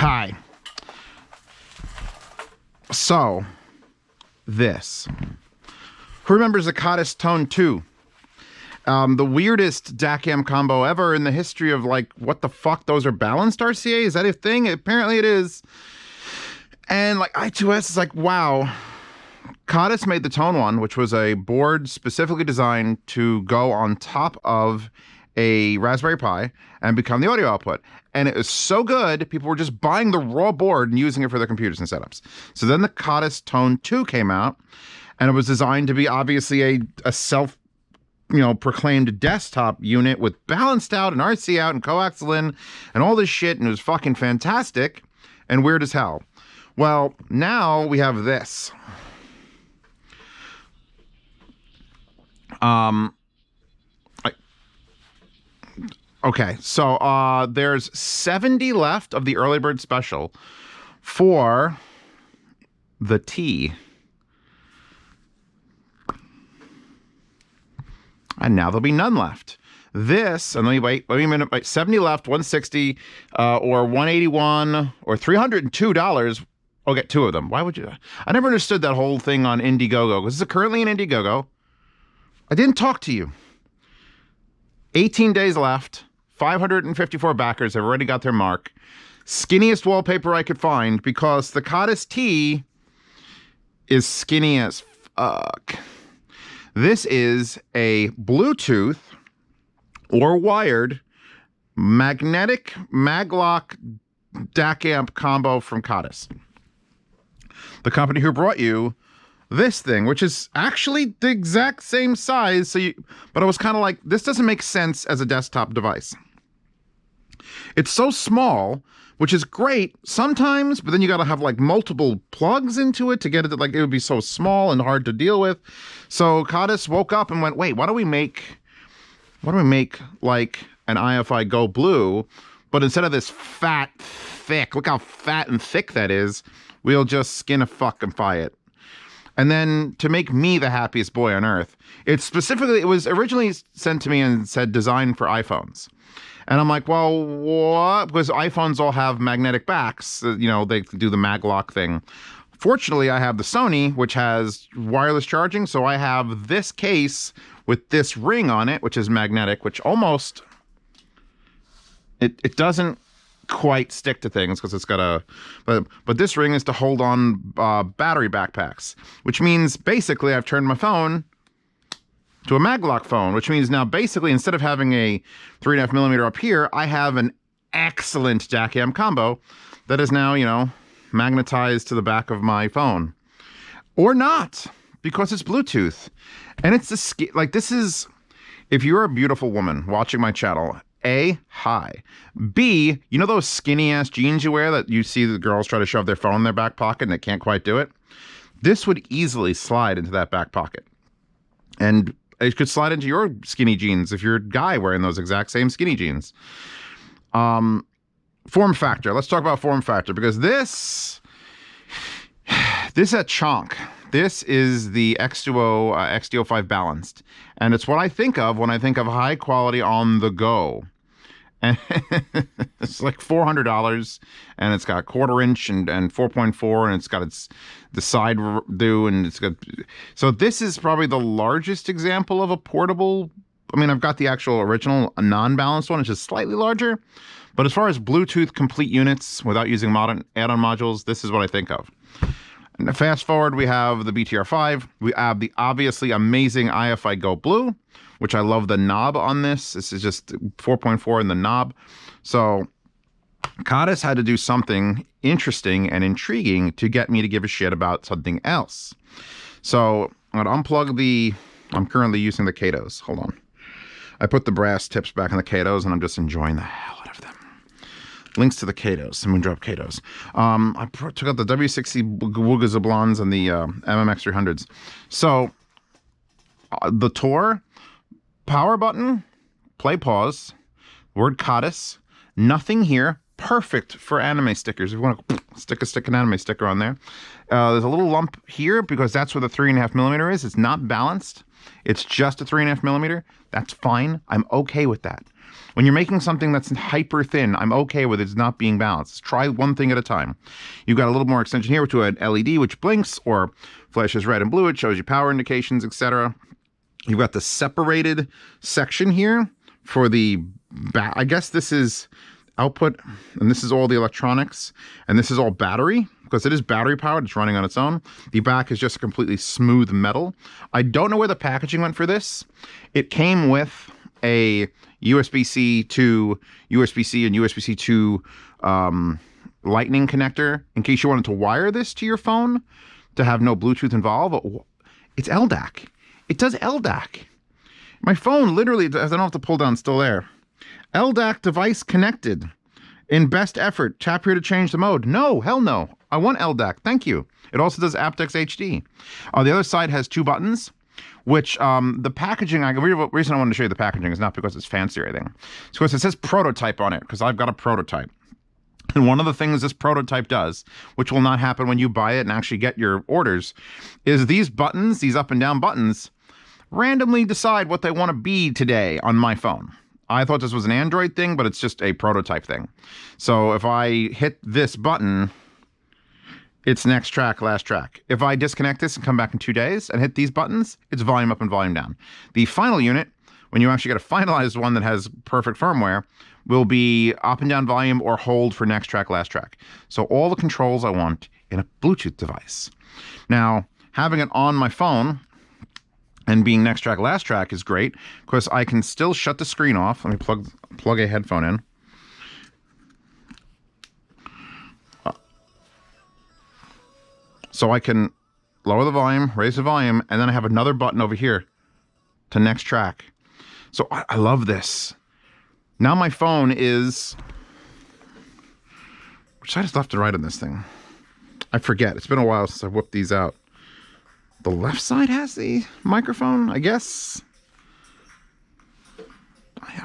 Hi. So, this. Who remembers the Khadas Tone 2? The weirdest DAC-AM combo ever in the history of, like, what the fuck? Those are balanced RCA? Is that a thing? Apparently it is. And, like, I2S is like, wow. Khadas made the Tone 1, which was a board specifically designed to go on top of a Raspberry Pi and become the audio output. And it was so good, people were just buying the raw board and using it for their computers and setups. So then the Khadas Tone 2 came out, and it was designed to be obviously a self, proclaimed desktop unit with balanced out and RC out and coaxial in and all this shit, and it was fucking fantastic and weird as hell. Well, now we have this. Okay, so there's 70 left of the early bird special for the T. And now there'll be none left. This, and let me a minute, 70 left, 160, or 181, or $302. I'll get two of them. Why would you? I never understood that whole thing on Indiegogo. This is currently an Indiegogo. I didn't talk to you. 18 days left. 554 backers have already got their mark. Skinniest wallpaper I could find because the Khadas T is skinny as fuck. This is a Bluetooth or wired magnetic maglock DAC amp combo from Khadas, the company who brought you this thing, which is actually the exact same size. But I was kind of like, this doesn't make sense as a desktop device. It's so small, which is great sometimes, but then you got to have like multiple plugs into it to get it. Like it would be so small and hard to deal with. So Khadas woke up and went, wait, why don't we make like an IFI Go Blu, but instead of this fat, thick, look how fat and thick that is, we'll just skin a fuck and fi it. And then to make me the happiest boy on earth, it was originally sent to me and said designed for iPhones. And I'm like, well, what? Because iPhones all have magnetic backs. They do the maglock thing. Fortunately, I have the Sony, which has wireless charging. So I have this case with this ring on it, which is magnetic, which almost, it doesn't quite stick to things because it's got but this ring is to hold on battery backpacks, which means basically I've turned my phone to a maglock phone, which means now basically instead of having a 3.5mm up here, I have an excellent DAC-AM combo that is now, magnetized to the back of my phone. Or not, because it's Bluetooth. And it's this is, if you're a beautiful woman watching my channel, A, hi. B, those skinny ass jeans you wear that you see the girls try to shove their phone in their back pocket and they can't quite do it? This would easily slide into that back pocket. And it could slide into your skinny jeans if you're a guy wearing those exact same skinny jeans. Form factor. Let's talk about form factor because this is a chunk. This is the X2O XD05 balanced. And it's what I think of when I think of high quality on the go. And it's like $400, and it's got 1/4 inch and 4.4, and it's got the side do, and it's got. So this is probably the largest example of a portable. I mean, I've got the actual original non-balanced one, which is slightly larger, but as far as Bluetooth complete units without using modern add-on modules, this is what I think of. And fast forward, we have the BTR5. We have the obviously amazing IFI Go Blu, which I love the knob on this. This is just 4.4 in the knob. So Khadas had to do something interesting and intriguing to get me to give a shit about something else. So I'm going to unplug I'm currently using the Khadas. Hold on. I put the brass tips back in the Khadas, and I'm just enjoying the hell out of them. Links to the Khadas. I'm going to drop Khadas. I took out the W60 Wuga Zablons and the MMX 300s. So the Tor, power button, play pause, word Khadas, nothing here, perfect for anime stickers. If you want to stick an anime sticker on there. There's a little lump here because that's where the 3.5mm is. It's not balanced. It's just a 3.5mm. That's fine. I'm okay with that. When you're making something that's hyper thin, I'm okay with it not being balanced. Try one thing at a time. You've got a little more extension here to an LED which blinks or flashes red and blue. It shows you power indications, etc. You've got the separated section here for the back. I guess this is output, and this is all the electronics, and this is all battery, because it is battery powered. It's running on its own. The back is just a completely smooth metal. I don't know where the packaging went for this. It came with a USB-C to USB-C and USB-C to lightning connector in case you wanted to wire this to your phone to have no Bluetooth involved. It's LDAC. It does LDAC. My phone literally, I don't have to pull down, still there. LDAC device connected. In best effort, tap here to change the mode. No, hell no. I want LDAC. Thank you. It also does aptX HD. The other side has 2 buttons, which the packaging, the reason I wanted to show you the packaging is not because it's fancy or anything. It's because it says prototype on it, because I've got a prototype. And one of the things this prototype does, which will not happen when you buy it and actually get your orders, is these buttons, these up and down buttons, randomly decide what they want to be today on my phone. I thought this was an Android thing, but it's just a prototype thing. So if I hit this button, it's next track, last track. If I disconnect this and come back in 2 days and hit these buttons, it's volume up and volume down. The final unit, when you actually get a finalized one that has perfect firmware, will be up and down volume or hold for next track, last track. So all the controls I want in a Bluetooth device. Now, having it on my phone and being next track, last track is great because I can still shut the screen off. Let me plug a headphone in. So I can lower the volume, raise the volume, and then I have another button over here to next track. So I love this. Now my phone is... Which side is left and right on this thing? I forget. It's been a while since I've whipped these out. The left side has the microphone, I guess.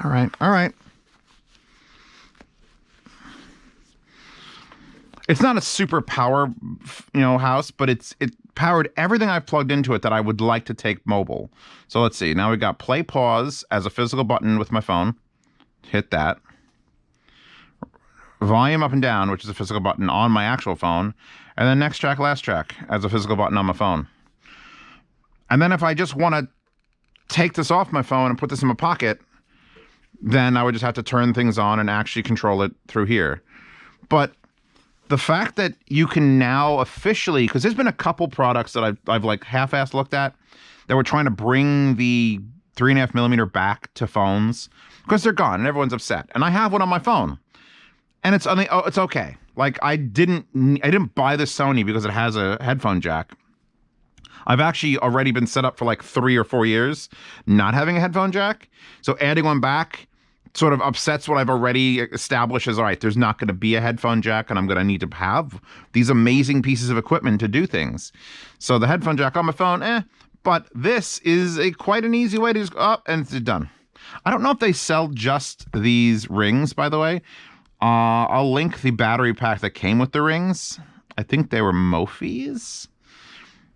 All right, all right. It's not a super power, house, but it powered everything I've plugged into it that I would like to take mobile. So let's see. Now we've got play pause as a physical button with my phone. Hit that. Volume up and down, which is a physical button on my actual phone. And then next track, last track as a physical button on my phone. And then if I just want to take this off my phone and put this in my pocket, then I would just have to turn things on and actually control it through here. But the fact that you can now officially, because there's been a couple products that I've like half-assed looked at that were trying to bring the 3.5mm back to phones because they're gone and everyone's upset. And I have one on my phone, and it's okay. Like I didn't buy this Sony because it has a headphone jack. I've actually already been set up for like 3 or 4 years not having a headphone jack. So adding one back sort of upsets what I've already established as, all right, there's not going to be a headphone jack and I'm going to need to have these amazing pieces of equipment to do things. So the headphone jack on my phone, but this is quite an easy way to just go up and it's done. I don't know if they sell just these rings, by the way. I'll link the battery pack that came with the rings. I think they were Mophis.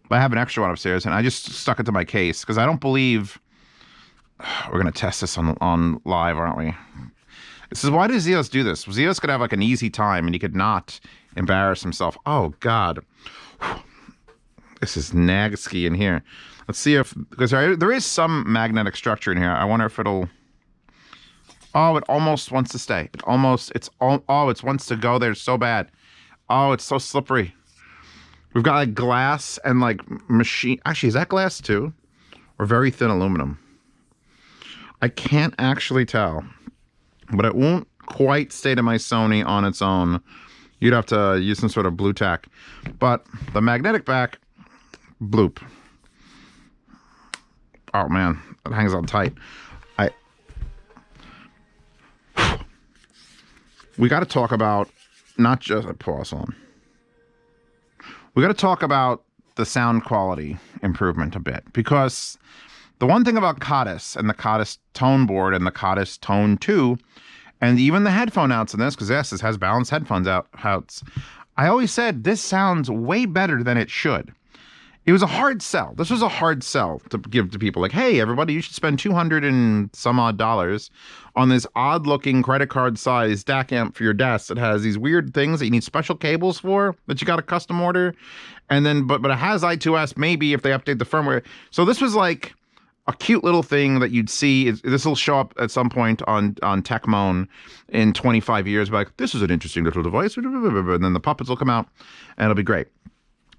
But I have an extra one upstairs, and I just stuck it to my case because I don't believe we're going to test this on live, aren't we? This is why does Zeos do this? Zeos could have like an easy time, and he could not embarrass himself. Oh God, this is nagski in here. Let's see if because there is some magnetic structure in here. I wonder if it'll. Oh, it almost wants to stay. It wants to go there so bad. Oh, it's so slippery. We've got like glass and like machine. Actually, is that glass too? Or very thin aluminum? I can't actually tell. But it won't quite stay to my Sony on its own. You'd have to use some sort of blue tack. But the magnetic back, bloop. Oh man, it hangs on tight. We got to talk about not just a pause on. We got to talk about the sound quality improvement a bit because the one thing about Khadas and the Khadas tone board and the Khadas Tone 2 and even the headphone outs in this, because yes, this has balanced headphones outs. I always said this sounds way better than it should. It was a hard sell. This was a hard sell to give to people. Like, hey, everybody, you should spend 200 and some odd dollars on this odd looking credit card size DAC amp for your desk that has these weird things that you need special cables for that you got to custom order. And then, but it has I2S maybe if they update the firmware. So this was like a cute little thing that you'd see. This will show up at some point on TechMoan in 25 years. Like, this is an interesting little device. And then the puppets will come out and it'll be great.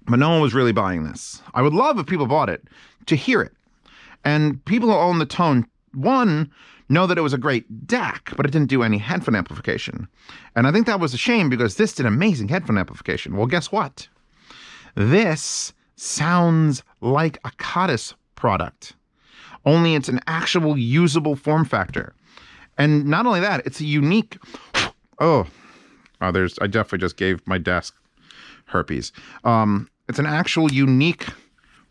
But no one was really buying this. I would love if people bought it to hear it. And people who own the Tone, one, know that it was a great DAC, but it didn't do any headphone amplification. And I think that was a shame because this did amazing headphone amplification. Well, guess what? This sounds like a Khadas product, only it's an actual usable form factor. And not only that, it's a unique... I definitely just gave my desk herpes. It's an actual unique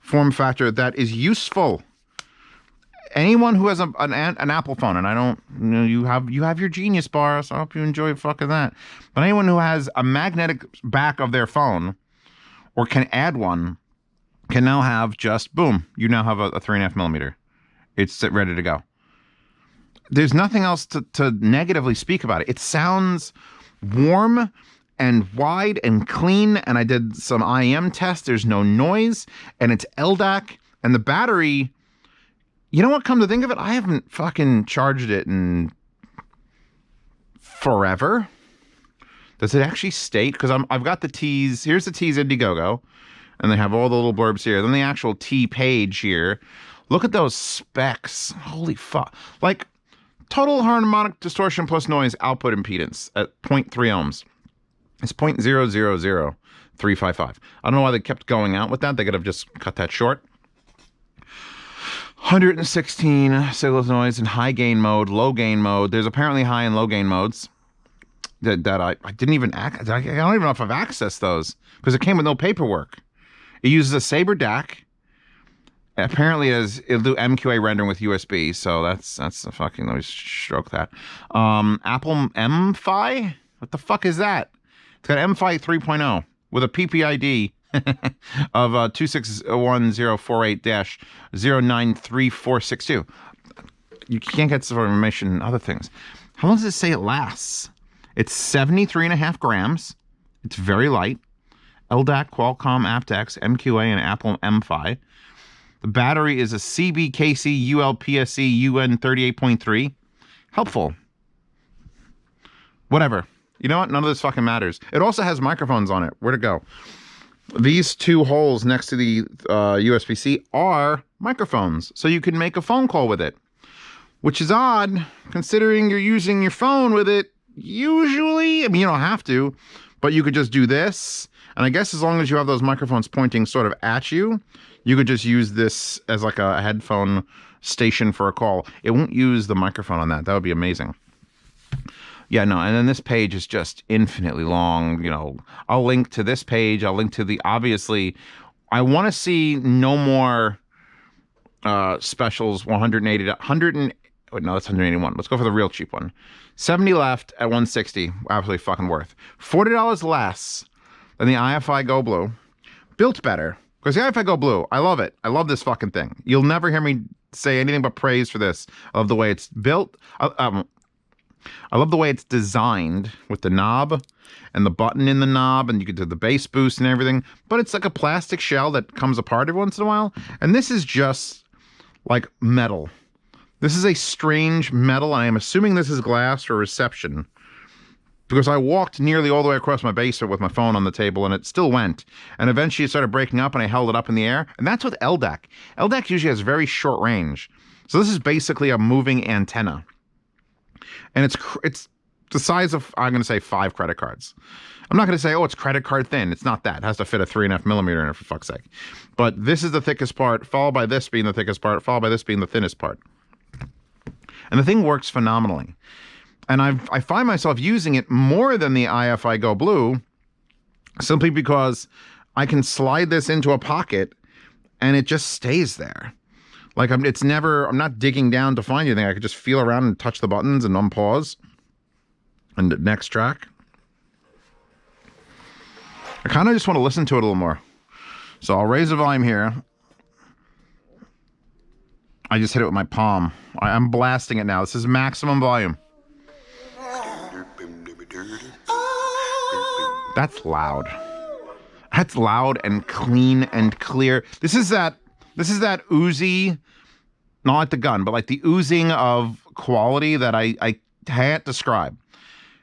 form factor that is useful. Anyone who has an Apple phone, and I don't, you have your Genius bar, so I hope you enjoy fucking that. But anyone who has a magnetic back of their phone, or can add one, can now have just boom. You now have a 3.5 millimeter. It's ready to go. There's nothing else to negatively speak about it. It sounds warm and wide and clean, and I did some IEM tests. There's no noise, and it's LDAC, and the battery, you know what, come to think of it, I haven't fucking charged it in forever. Does it actually state? Because I've got the T's, here's the T's Indiegogo, and they have all the little blurbs here, then the actual T page here. Look at those specs. Holy fuck. Like, total harmonic distortion plus noise output impedance at 0.3 ohms. It's 0.000355. I don't know why they kept going out with that. They could have just cut that short. 116 signals noise in high gain mode, low gain mode. There's apparently high and low gain modes that I didn't even I don't even know if I've accessed those because it came with no paperwork. It uses a Sabre DAC. Apparently it'll do MQA rendering with USB, so that's a fucking, let me stroke that. Apple MFi? What the fuck is that? It's got MFi 3.0 with a PPID of 2601048-093462. You can't get some information and other things. How long does it say it lasts? It's 73.5 grams. It's very light. LDAC, Qualcomm, aptX, MQA, and Apple MFi. The battery is a CBKC ULPSC UN 38.3. Helpful. Whatever. You know what? None of this fucking matters. It also has microphones on it. Where'd it go? These two holes next to the USB-C are microphones, so you can make a phone call with it, which is odd considering you're using your phone with it usually. I mean, you don't have to, but you could just do this. And I guess as long as you have those microphones pointing sort of at you, you could just use this as like a headphone station for a call. It won't use the microphone on that. That would be amazing. Yeah, no, and then this page is just infinitely long. You know, I'll link to this page. I'll link to the, obviously, I want to see no more specials, 180, 100, no, that's 181. Let's go for the real cheap one. 70 left at 160. Absolutely fucking worth. $40 less than the IFI Go Blu. Built better. Because the IFI Go Blu, I love it. I love this fucking thing. You'll never hear me say anything but praise for this. I love the way it's built. I love the way it's designed with the knob and the button in the knob, and you can do the bass boost and everything. But it's like a plastic shell that comes apart every once in a while. And this is just like metal. This is a strange metal. I am assuming this is glass for reception, because I walked nearly all the way across my basement with my phone on the table and it still went. And eventually it started breaking up and I held it up in the air. And that's with LDAC. LDAC usually has very short range. So this is basically a moving antenna. And it's the size of, I'm going to say 5 credit cards. I'm not going to say, oh, it's credit card thin. It's not that. It has to fit a 3.5 millimeter in it, for fuck's sake. But this is the thickest part, followed by this being the thickest part, followed by this being the thinnest part. And the thing works phenomenally. And I find myself using it more than the IFI Go Blu, simply because I can slide this into a pocket and it just stays there. Like I'm not digging down to find anything. I could just feel around and touch the buttons and unpause. And the next track. I kind of just want to listen to it a little more. So I'll raise the volume here. I just hit it with my palm. I'm blasting it now. This is maximum volume. That's loud. That's loud and clean and clear. This is that oozy, not like the gun, but like the oozing of quality that I can't describe.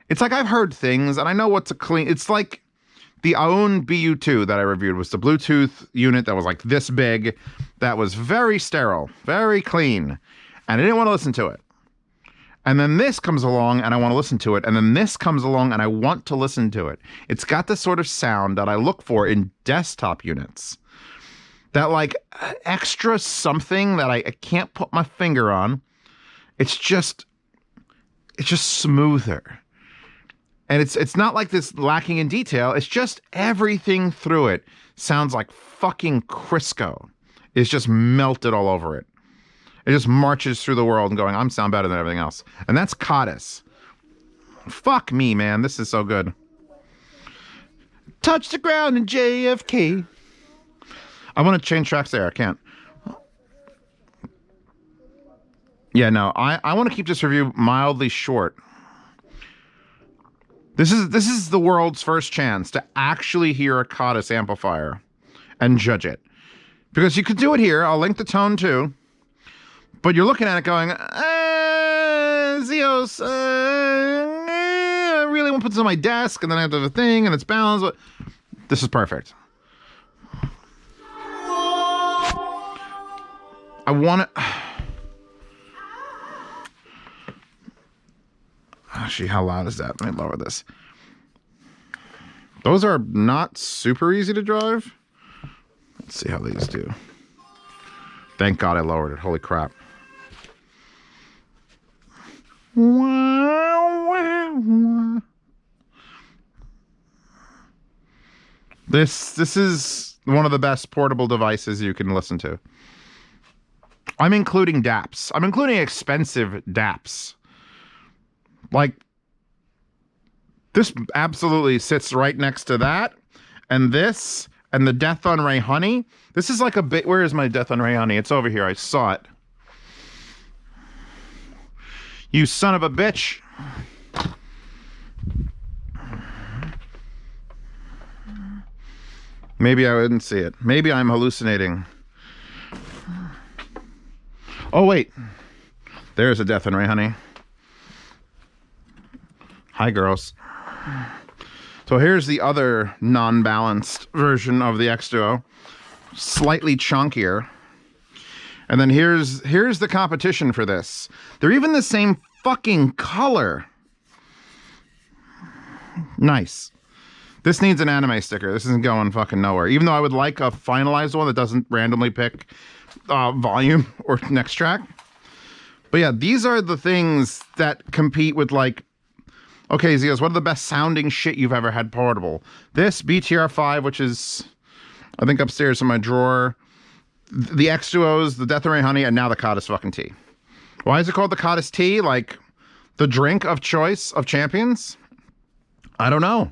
It's like I've heard things and I know what's a clean. It's like the own BU2 that I reviewed was the Bluetooth unit that was like this big, that was very sterile, very clean, and I didn't want to listen to it. And then this comes along and I want to listen to it, and then this comes along and I want to listen to it. It's got this sort of sound that I look for in desktop units. That like extra something that I can't put my finger on. It's just smoother. And it's not like this lacking in detail. It's just everything through it sounds like fucking Crisco. It's just melted all over it. It just marches through the world and going, I'm sound better than everything else. And that's Khadas. Fuck me, man. This is so good. Touch the ground in JFK. I want to change tracks there. I can't. Yeah, no. I want to keep this review mildly short. This is the world's first chance to actually hear a Khadas amplifier and judge it. Because you could do it here. I'll link the tone too. But you're looking at it going, Zeos, I really want to put this on my desk, and then I have to have a thing, and it's balanced. But this is perfect. I want to... Actually, how loud is that? Let me lower this. Those are not super easy to drive. Let's see how these do. Thank God I lowered it. Holy crap. This is one of the best portable devices you can listen to. I'm including DAPs. I'm including expensive DAPs. Like, this absolutely sits right next to that, and this, and the Death on Ray Honey. This is like a bit. Where is my Death on Ray Honey? It's over here. I saw it. You son of a bitch. Maybe I didn't see it. Maybe I'm hallucinating. Oh, wait. There's a Death on Ray Honey. Hi, girls. So here's the other non-balanced version of the X2O. Slightly chunkier. And then here's the competition for this. They're even the same fucking color. Nice. This needs an anime sticker. This isn't going fucking nowhere. Even though I would like a finalized one that doesn't randomly pick volume or next track. But yeah, these are the things that compete with like, okay, Zeos, what are the best sounding shit you've ever had portable? This BTR5, which is, I think, upstairs in my drawer. The X2Os, the Death Ray Honey, and now the Khadas fucking tea. Why is it called the Khadas tea? Like, the drink of choice of champions? I don't know.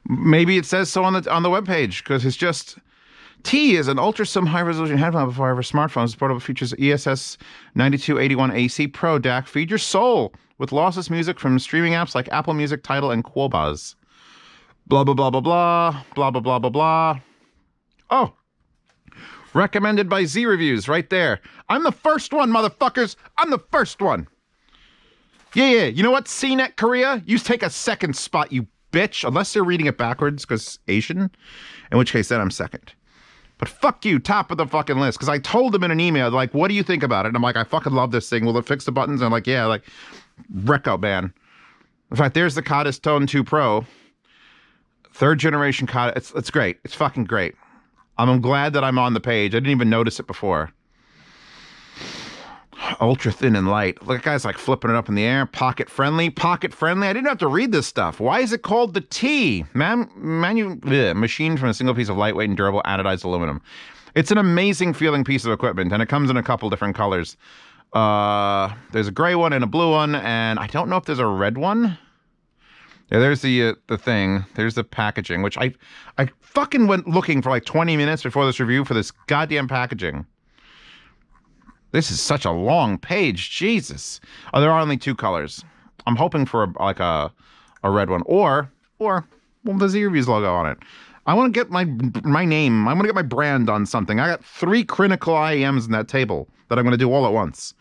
Maybe it says so on the webpage, because it's just... T is an ultra-sum high-resolution headphone amplifier for smartphones. Portable features ESS 9281 AC Pro DAC. Feed your soul with lossless music from streaming apps like Apple Music, Tidal, and Qobuz. Blah, blah, blah, blah, blah. Blah, blah, blah, blah, blah. Oh! Recommended by Z Reviews, right there. I'm the first one, motherfuckers! I'm the first one! Yeah. You know what, CNET Korea? You take a second spot, you bitch. Unless they're reading it backwards, because Asian. In which case, then I'm second. But fuck you, top of the fucking list. Because I told them in an email, like, what do you think about it? And I'm like, I fucking love this thing. Will it fix the buttons? And I'm like, yeah, like, Recco, man. In fact, there's the Khadas Tone 2 Pro. 3rd generation Khadas. It's great. It's fucking great. I'm glad that I'm on the page. I didn't even notice it before. Ultra thin and light. Look at guys like flipping it up in the air. Pocket friendly. Pocket friendly. I didn't have to read this stuff. Why is it called the T? Machined from a single piece of lightweight and durable anodized aluminum. It's an amazing feeling piece of equipment, and it comes in a couple different colors. There's a gray one and a blue one, and I don't know if there's a red one. Yeah, there's the thing. There's the packaging, which I fucking went looking for like 20 minutes before this review for this goddamn packaging. This is such a long page. Jesus. Oh, there are only 2 colors. I'm hoping for a red one or well, the Z Reviews logo on it. I want to get my name. I want to get my brand on something. I got 3 critical IEMs in that table that I'm going to do all at once.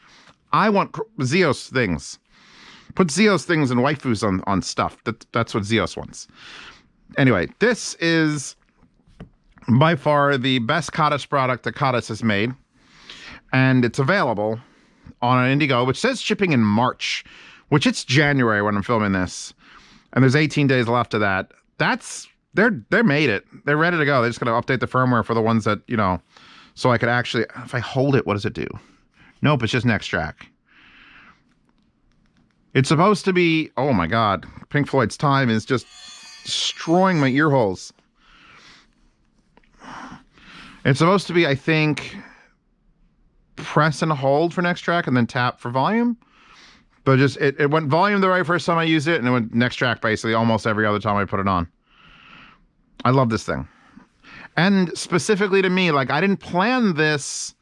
I want Zeos things. Put Zeos things and waifus on stuff. That's what Zeos wants. Anyway, this is by far the best Khadas product that Khadas has made. And it's available on an Indiegogo, which says shipping in March, which it's January when I'm filming this. And there's 18 days left of that. They made it. They're ready to go. They're just going to update the firmware for the ones that, you know, so I could actually, if I hold it, what does it do? Nope, it's just an extract. It's supposed to be, oh my God, Pink Floyd's Time is just destroying my ear holes. It's supposed to be, I think, press and hold for next track and then tap for volume. But just, it went volume the very first time I used it, and it went next track basically almost every other time I put it on. I love this thing. And specifically to me, like, I didn't plan this.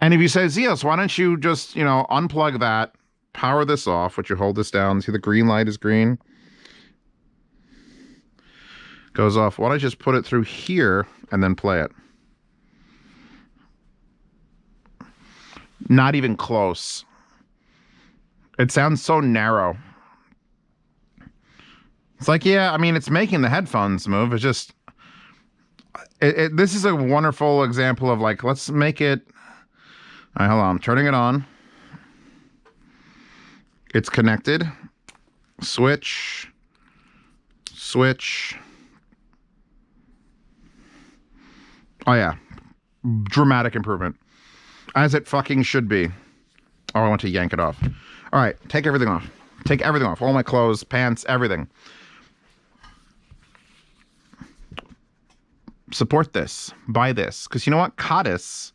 And if you say, Zeos, why don't you just, you know, unplug that, power this off, which you hold this down. See the green light is green? Goes off. Why don't I just put it through here and then play it? Not even close. It sounds so narrow. It's like, yeah, I mean, it's making the headphones move. It's just, this is a wonderful example of like, let's make it. All right, hold on. I'm turning it on. It's connected. Switch. Switch. Oh, yeah. Dramatic improvement. As it fucking should be. Oh, I want to yank it off. All right, take everything off. Take everything off. All my clothes, pants, everything. Support this. Buy this. Because you know what? Khadas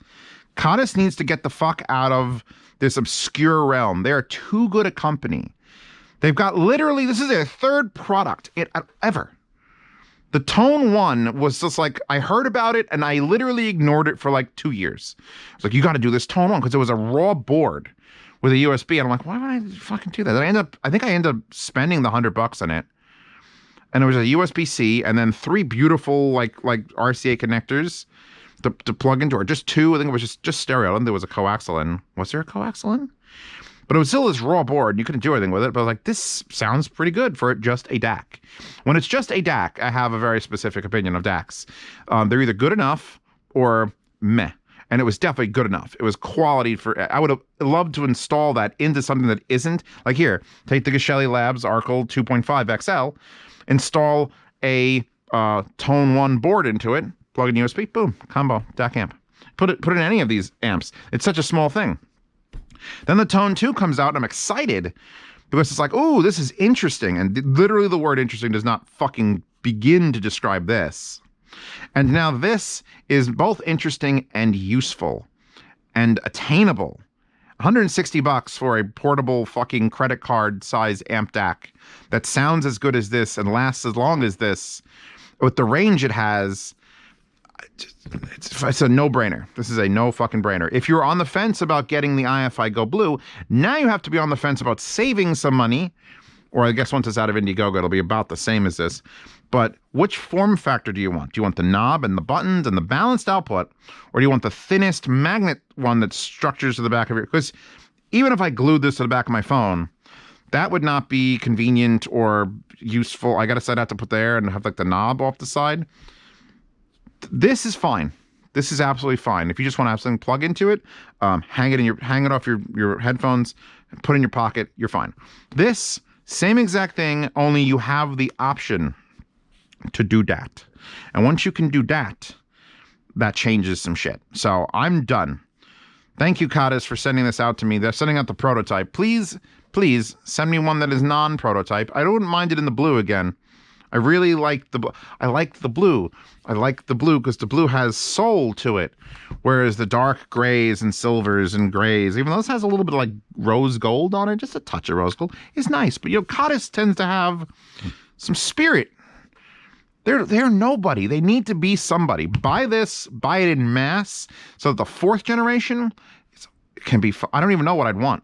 needs to get the fuck out of this obscure realm. They are too good a company. They've got literally, this is their 3rd product ever. The Tone 1 was just like, I heard about it and I literally ignored it for like 2 years. It's like, you got to do this Tone 1 because it was a raw board with a USB. And I'm like, why would I fucking do that? I think I ended up spending the $100 on it. And it was a USB-C and then 3 beautiful like RCA connectors to plug into, or just 2. I think it was just stereo. I don't think there was a coaxial in. Was there a coaxial in? But it was still this raw board. You couldn't do anything with it. But I was like, this sounds pretty good for just a DAC. When it's just a DAC, I have a very specific opinion of DACs. They're either good enough or meh. And it was definitely good enough. It was quality for, I would have loved to install that into something that isn't. Like here, take the Geshelli Labs Arcal 2.5 XL, install a Tone 1 board into it, plug in USB, boom, combo, DAC amp. Put it in any of these amps. It's such a small thing. Then the Tone 2 comes out and I'm excited because it's like, oh, this is interesting. And literally the word interesting does not fucking begin to describe this. And now this is both interesting and useful and attainable. $160 for a portable fucking credit card size amp DAC that sounds as good as this and lasts as long as this with the range it has. It's a no-brainer. This is a no fucking brainer. If you're on the fence about getting the IFI Go Blu, now you have to be on the fence about saving some money, or I guess once it's out of Indiegogo, it'll be about the same as this. But which form factor do you want? Do you want the knob and the buttons and the balanced output, or do you want the thinnest magnet one that structures to the back of your, because even if I glued this to the back of my phone, that would not be convenient or useful. I gotta set out to put there and have like the knob off the side. This is fine. This is absolutely fine. If you just want to have something plug into it, hang it off your headphones, put it in your pocket, you're fine. This same exact thing, only you have the option to do that. And once you can do that, that changes some shit. So I'm done. Thank you, Khadas, for sending this out to me. They're sending out the prototype. Please send me one that is non-prototype. I don't mind it in the blue again. I really like the I like the blue. I like the blue because the blue has soul to it, whereas the dark grays and silvers and grays, even though this has a little bit of like rose gold on it, just a touch of rose gold, is nice. But Khadas tends to have some spirit. They're nobody. They need to be somebody. Buy this, buy it in mass, so that the fourth generation can be. I don't even know what I'd want.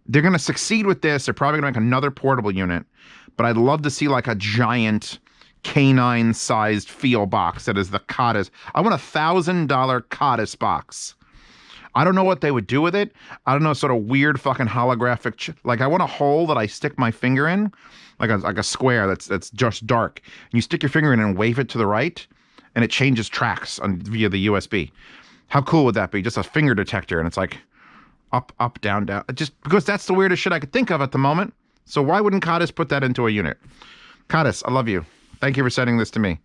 They're going to succeed with this. They're probably going to make another portable unit, but I'd love to see like a giant canine-sized feel box that is the Khadas. I want $1,000 Khadas box. I don't know what they would do with it. I don't know, sort of weird fucking holographic. Like I want a hole that I stick my finger in, like a square that's just dark. And you stick your finger in and wave it to the right, and it changes tracks via the USB. How cool would that be? Just a finger detector, and it's like up, up, down, down. Just because that's the weirdest shit I could think of at the moment. So why wouldn't Khadas put that into a unit? Khadas, I love you. Thank you for sending this to me.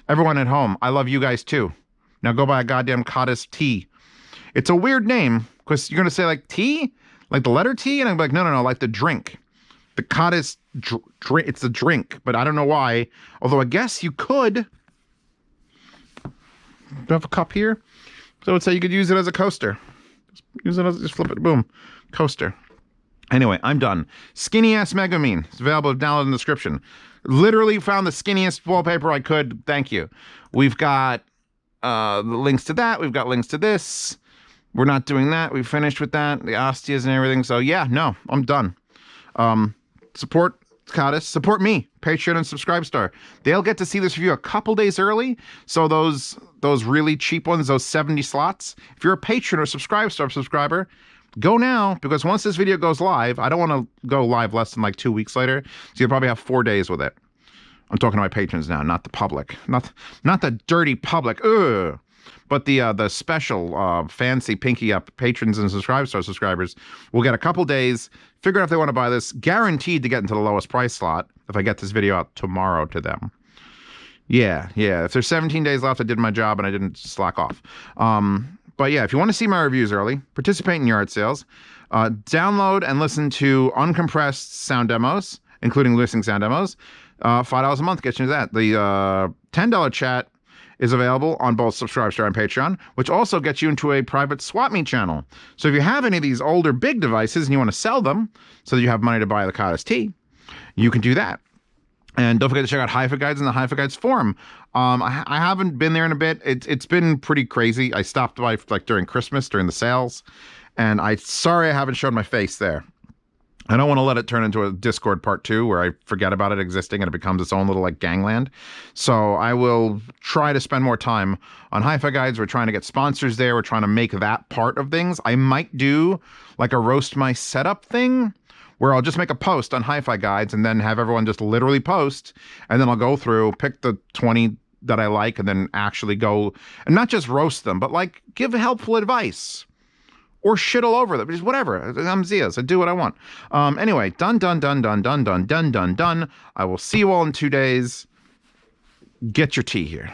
Everyone at home, I love you guys too. Now go buy a goddamn Khadas tea. It's a weird name because you're going to say like tea? Like the letter T? And I'm like, no, like the drink. The Khadas drink. It's a drink, but I don't know why. Although I guess you could. Do I have a cup here? So I would say you could use it as a coaster. Just flip it, boom, coaster. Anyway, I'm done. Skinny ass Megumin. It's available down in the description. Literally found the skinniest wallpaper I could. Thank you. We've got the links to that. We've got links to this. We're not doing that. We finished with that. The Ostias and everything. So yeah, no, I'm done. Support Khadas. Support me. Patreon and Subscribestar. They'll get to see this review a couple days early. So those really cheap ones, those 70 slots, if you're a patron or Subscribestar subscriber, go now, because once this video goes live, I don't want to go live less than like 2 weeks later. So you'll probably have 4 days with it. I'm talking to my patrons now, not the public. Not the dirty public. Ugh. But the special fancy pinky up patrons and Subscribestar subscribers will get a couple days, figure out if they want to buy this, guaranteed to get into the lowest price slot if I get this video out tomorrow to them. Yeah. If there's 17 days left, I did my job and I didn't slack off. But yeah, if you want to see my reviews early, participate in yard sales, download and listen to uncompressed sound demos, including listening sound demos. $5 a month gets you that. The $10 chat is available on both Subscribestar and Patreon, which also gets you into a private swap meet channel. So if you have any of these older big devices and you want to sell them so that you have money to buy the Khadas tea, you can do that. And don't forget to check out Hi-Fi Guides in the Hi-Fi Guides forum. I haven't been there in a bit. It's been pretty crazy. I stopped by like during Christmas, during the sales, and sorry I haven't shown my face there. I don't want to let it turn into a Discord part 2 where I forget about it existing and it becomes its own little like gangland. So I will try to spend more time on Hi-Fi Guides. We're trying to get sponsors there. We're trying to make that part of things. I might do like a roast my setup thing where I'll just make a post on Hi-Fi Guides and then have everyone just literally post, and then I'll go through, pick the 20 that I like, and then actually go and not just roast them, but like give helpful advice. Or shit all over them. Just whatever. I'm Zeos. I do what I want. Anyway, done. I will see you all in 2 days. Get your tea here.